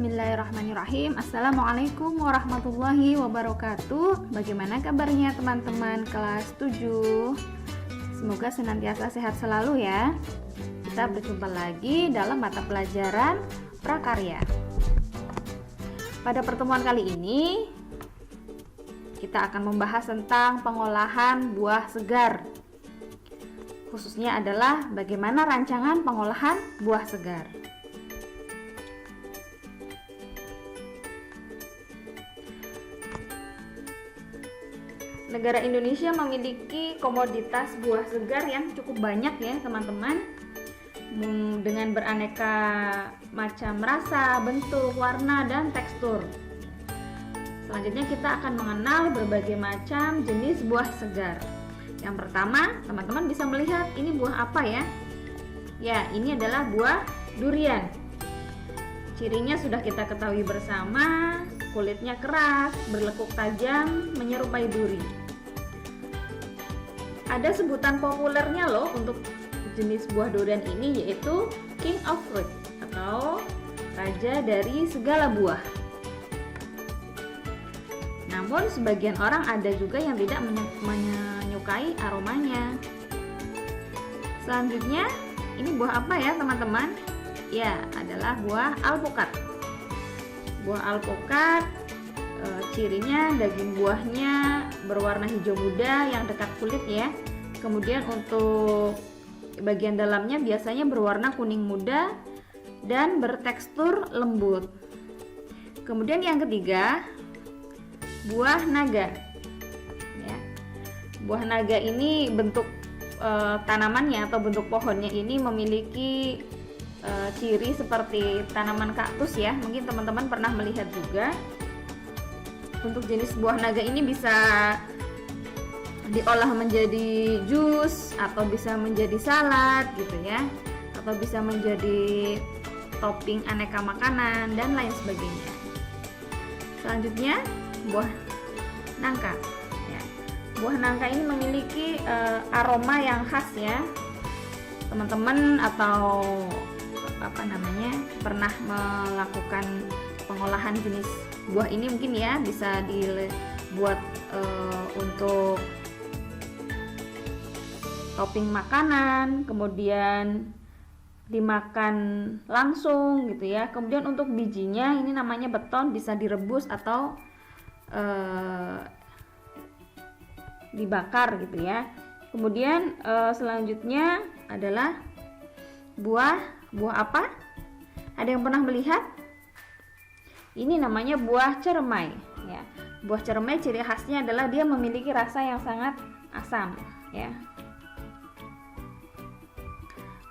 Bismillahirrahmanirrahim. Assalamualaikum warahmatullahi wabarakatuh. Bagaimana kabarnya teman-teman kelas 7? Semoga senantiasa sehat selalu ya. Kita berjumpa lagi dalam mata pelajaran prakarya. Pada pertemuan kali ini kita akan membahas tentang pengolahan buah segar. Khususnya adalah bagaimana rancangan pengolahan buah segar. Negara Indonesia memiliki komoditas buah segar yang cukup banyak ya teman-teman, dengan beraneka macam rasa, bentuk, warna, dan tekstur. Selanjutnya kita akan mengenal berbagai macam jenis buah segar. Yang pertama, teman-teman bisa melihat ini buah apa ya? Ya, ini adalah buah durian. Cirinya sudah kita ketahui bersama, kulitnya keras, berlekuk tajam, menyerupai duri. Ada sebutan populernya loh untuk jenis buah durian ini, yaitu King of Fruit atau raja dari segala buah. Namun sebagian orang ada juga yang tidak menyukai aromanya. Selanjutnya, ini buah apa ya teman-teman? Ya, adalah buah alpukat. Buah alpukat cirinya daging buahnya berwarna hijau muda yang dekat kulit ya. Kemudian untuk bagian dalamnya biasanya berwarna kuning muda dan bertekstur lembut. Kemudian yang ketiga, buah naga. Ya. Buah naga ini bentuk tanamannya atau bentuk pohonnya ini memiliki ciri seperti tanaman kaktus ya. Mungkin teman-teman pernah melihat juga. Untuk jenis buah naga ini bisa diolah menjadi jus atau bisa menjadi salad gitu ya, atau bisa menjadi topping aneka makanan dan lain sebagainya. Selanjutnya buah nangka ya. Buah nangka ini memiliki aroma yang khas ya. Teman-teman atau pernah melakukan pengolahan jenis buah ini mungkin ya, bisa dibuat untuk topping makanan, kemudian dimakan langsung gitu ya. Kemudian untuk bijinya ini namanya beton, bisa direbus atau dibakar gitu ya. Kemudian selanjutnya adalah buah apa? Ada yang pernah melihat? Ini namanya buah ceremai ya. Buah ceremai ciri khasnya adalah dia memiliki rasa yang sangat asam ya.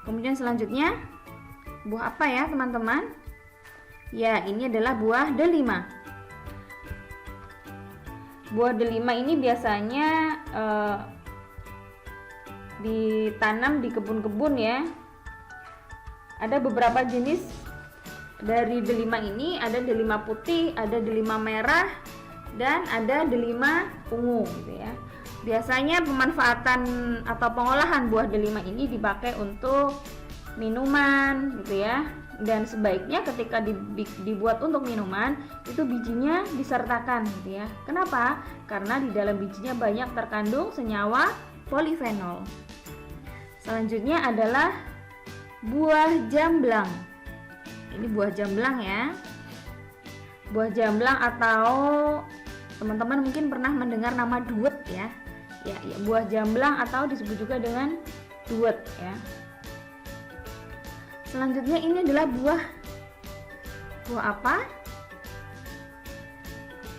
Kemudian selanjutnya buah apa ya teman-teman? Ya, ini adalah buah delima. Buah delima ini biasanya ditanam di kebun-kebun ya. Ada beberapa jenis dari delima ini, ada delima putih, ada delima merah, dan ada delima ungu gitu ya. Biasanya pemanfaatan atau pengolahan buah delima ini dipakai untuk minuman gitu ya. Dan sebaiknya ketika dibuat untuk minuman, itu bijinya disertakan gitu ya. Kenapa? Karena di dalam bijinya banyak terkandung senyawa polifenol. Selanjutnya adalah buah jamblang. Ini buah jamblang ya. Buah jamblang atau teman-teman mungkin pernah mendengar nama duet ya. Ya, buah jamblang atau disebut juga dengan duet ya. Selanjutnya ini adalah buah apa?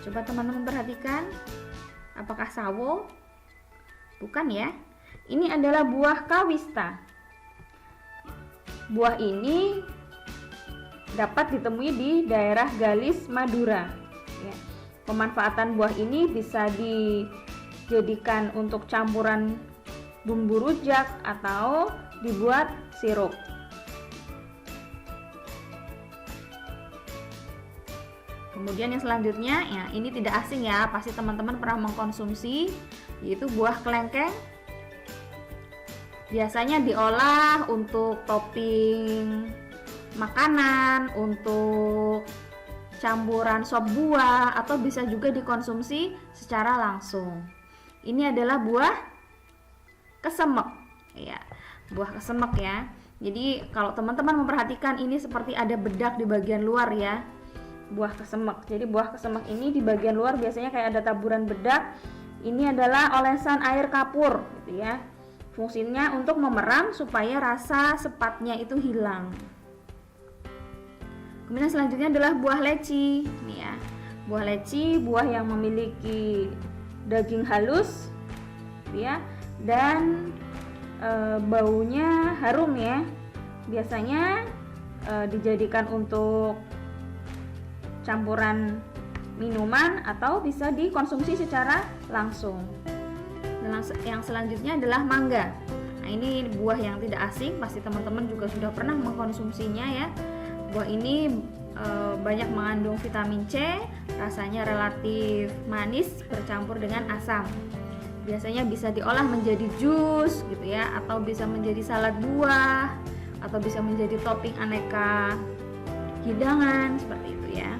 Coba teman-teman perhatikan. Apakah sawo? Bukan ya. Ini adalah buah kawista. Buah ini dapat ditemui di daerah Galis, Madura ya. Pemanfaatan buah ini bisa dijadikan untuk campuran bumbu rujak atau dibuat sirup. Kemudian yang selanjutnya ya, ini tidak asing ya, pasti teman-teman pernah mengkonsumsi, yaitu buah kelengkeng. Biasanya diolah untuk topping makanan, untuk campuran sop buah, atau bisa juga dikonsumsi secara langsung. Ini adalah buah kesemek ya, buah kesemek ya. Jadi kalau teman-teman memperhatikan, ini seperti ada bedak di bagian luar ya, buah kesemek. Jadi buah kesemek ini di bagian luar biasanya kayak ada taburan bedak. Ini adalah olesan air kapur gitu ya. Fungsinya untuk memeram supaya rasa sepatnya itu hilang. Kemudian selanjutnya adalah buah leci nih ya. Buah leci, buah yang memiliki daging halus ya, dan baunya harum ya. Biasanya dijadikan untuk campuran minuman atau bisa dikonsumsi secara langsung. Dan yang selanjutnya adalah mangga. Nah, ini buah yang tidak asing, pasti teman-teman juga sudah pernah mengkonsumsinya ya. Buah ini banyak mengandung vitamin C, rasanya relatif manis bercampur dengan asam. Biasanya bisa diolah menjadi jus gitu ya, atau bisa menjadi salad buah, atau bisa menjadi topping aneka hidangan seperti itu ya.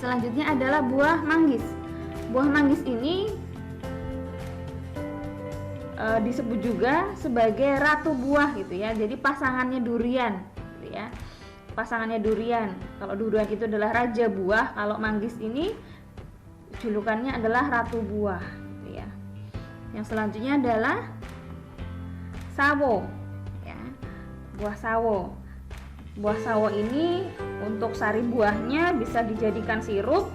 Selanjutnya adalah buah manggis. Buah manggis ini disebut juga sebagai ratu buah gitu ya. Jadi pasangannya durian gitu ya. Pasangannya durian. Kalau durian itu adalah raja buah, kalau manggis ini julukannya adalah ratu buah gitu ya. Yang selanjutnya adalah sawo ya. Buah sawo. Buah sawo ini untuk sari buahnya bisa dijadikan sirup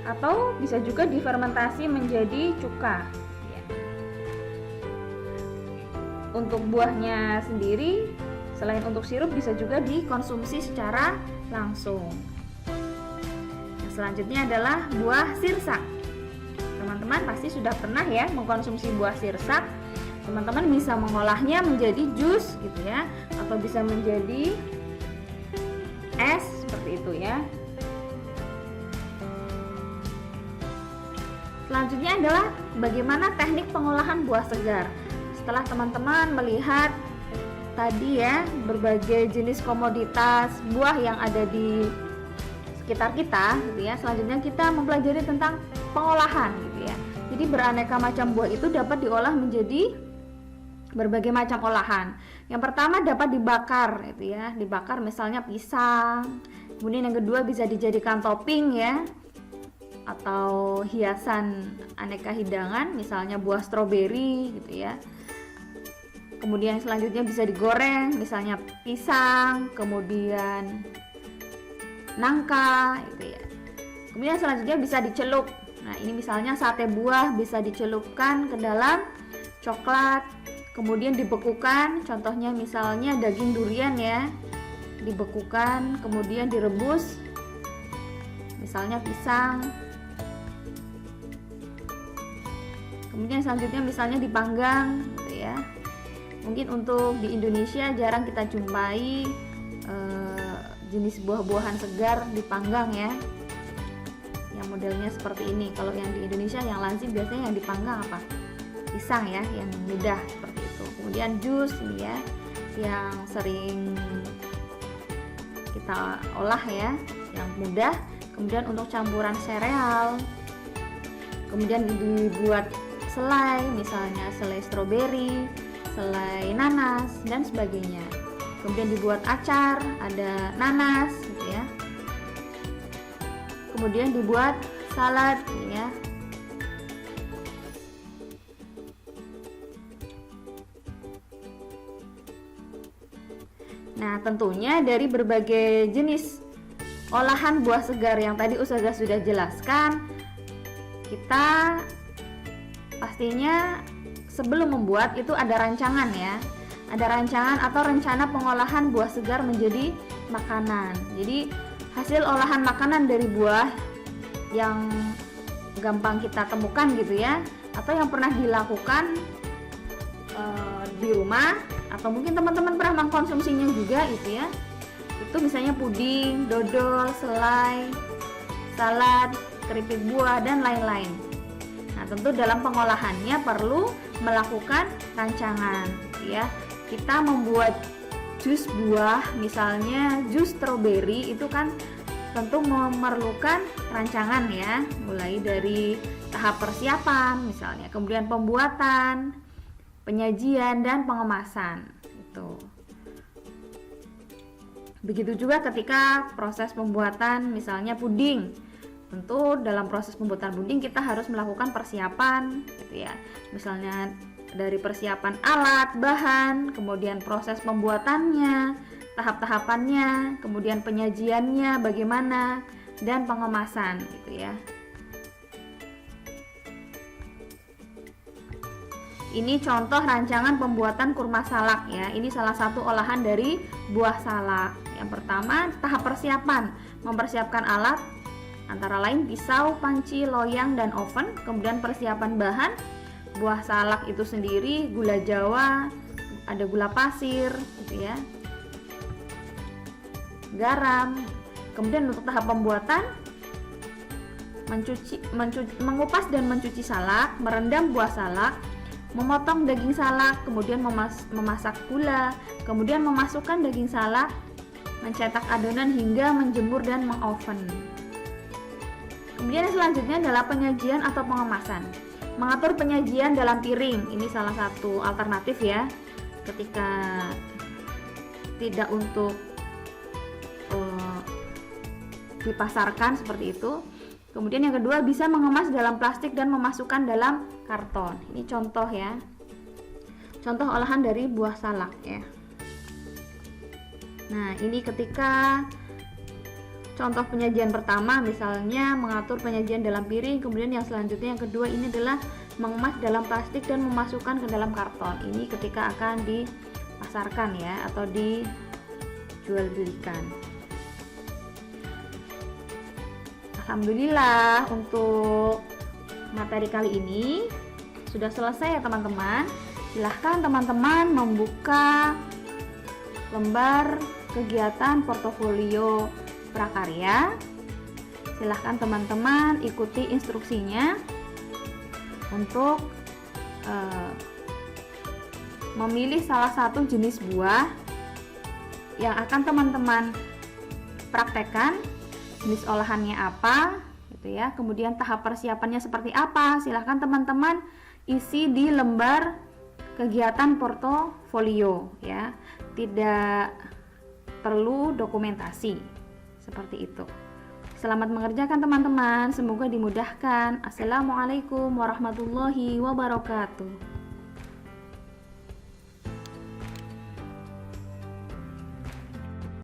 atau bisa juga difermentasi menjadi cuka ya. Untuk buahnya sendiri, selain untuk sirup, bisa juga dikonsumsi secara langsung. Yang selanjutnya adalah buah sirsak. Teman-teman pasti sudah pernah ya mengkonsumsi buah sirsak. Teman-teman bisa mengolahnya menjadi jus gitu ya, atau bisa menjadi es seperti itu ya. Selanjutnya adalah bagaimana teknik pengolahan buah segar. Setelah teman-teman melihat tadi ya berbagai jenis komoditas buah yang ada di sekitar kita gitu ya, selanjutnya kita mempelajari tentang pengolahan gitu ya. Jadi beraneka macam buah itu dapat diolah menjadi berbagai macam olahan. Yang pertama dapat dibakar gitu ya, dibakar misalnya pisang. Kemudian yang kedua bisa dijadikan topping ya, atau hiasan aneka hidangan, misalnya buah stroberi gitu ya. Kemudian selanjutnya bisa digoreng, misalnya pisang, kemudian nangka gitu ya. Kemudian selanjutnya bisa dicelup. Nah, ini misalnya sate buah bisa dicelupkan ke dalam coklat, kemudian dibekukan. Contohnya misalnya daging durian ya, dibekukan kemudian direbus, misalnya pisang. Kemudian selanjutnya misalnya dipanggang gitu ya. Mungkin untuk di Indonesia jarang kita jumpai jenis buah-buahan segar dipanggang ya, yang modelnya seperti ini. Kalau yang di Indonesia yang lazim biasanya yang dipanggang apa? Pisang ya, yang mudah seperti itu. Kemudian jus ini ya, yang sering kita olah ya, yang mudah. Kemudian untuk campuran sereal, kemudian dibuat selai, misalnya selai stroberi, selai nanas dan sebagainya. Kemudian dibuat acar, ada nanas gitu ya. Kemudian dibuat salad ya. Nah, tentunya dari berbagai jenis olahan buah segar yang tadi Ustazah sudah jelaskan, kita pastinya sebelum membuat itu ada rancangan ya. Ada rancangan atau rencana pengolahan buah segar menjadi makanan. Jadi hasil olahan makanan dari buah yang gampang kita temukan gitu ya, atau yang pernah dilakukan di rumah, atau mungkin teman-teman pernah mengkonsumsinya juga gitu ya. Itu misalnya puding, dodol, selai, salad, keripik buah dan lain-lain. Nah, tentu dalam pengolahannya perlu melakukan rancangan ya. Kita membuat jus buah, misalnya jus stroberi, itu kan tentu memerlukan rancangan ya, mulai dari tahap persiapan misalnya, kemudian pembuatan, penyajian, dan pengemasan itu. Begitu juga ketika proses pembuatan misalnya puding. Tentu dalam proses pembuatan puding kita harus melakukan persiapan gitu ya. Misalnya dari persiapan alat, bahan, kemudian proses pembuatannya, tahap-tahapannya, kemudian penyajiannya bagaimana, dan pengemasan gitu ya. Ini contoh rancangan pembuatan kurma salak ya. Ini salah satu olahan dari buah salak. Yang pertama, tahap persiapan, mempersiapkan alat antara lain pisau, panci, loyang, dan oven. Kemudian persiapan bahan, buah salak itu sendiri, gula jawa, ada gula pasir gitu ya, garam. Kemudian untuk tahap pembuatan, mengupas dan mencuci salak, merendam buah salak, memotong daging salak, kemudian memasak gula, kemudian memasukkan daging salak, mencetak adonan hingga menjemur dan mengoven. Kemudian yang selanjutnya adalah penyajian atau pengemasan. Mengatur penyajian dalam piring, ini salah satu alternatif ya, ketika tidak untuk dipasarkan seperti itu. Kemudian yang kedua, bisa mengemas dalam plastik dan memasukkan dalam karton. Ini contoh ya, contoh olahan dari buah salak ya. Nah, ini ketika contoh penyajian pertama misalnya mengatur penyajian dalam piring. Kemudian yang selanjutnya yang kedua ini adalah mengemas dalam plastik dan memasukkan ke dalam karton. Ini ketika akan dipasarkan ya, atau dijual belikan. Alhamdulillah untuk materi kali ini sudah selesai ya teman-teman. Silahkan teman-teman membuka lembar kegiatan portofolio prakarya. Silahkan teman-teman ikuti instruksinya untuk memilih salah satu jenis buah yang akan teman-teman praktekkan, jenis olahannya apa gitu ya, kemudian tahap persiapannya seperti apa. Silahkan teman-teman isi di lembar kegiatan portofolio ya, tidak perlu dokumentasi seperti itu. Selamat mengerjakan teman-teman, semoga dimudahkan. Assalamualaikum warahmatullahi wabarakatuh.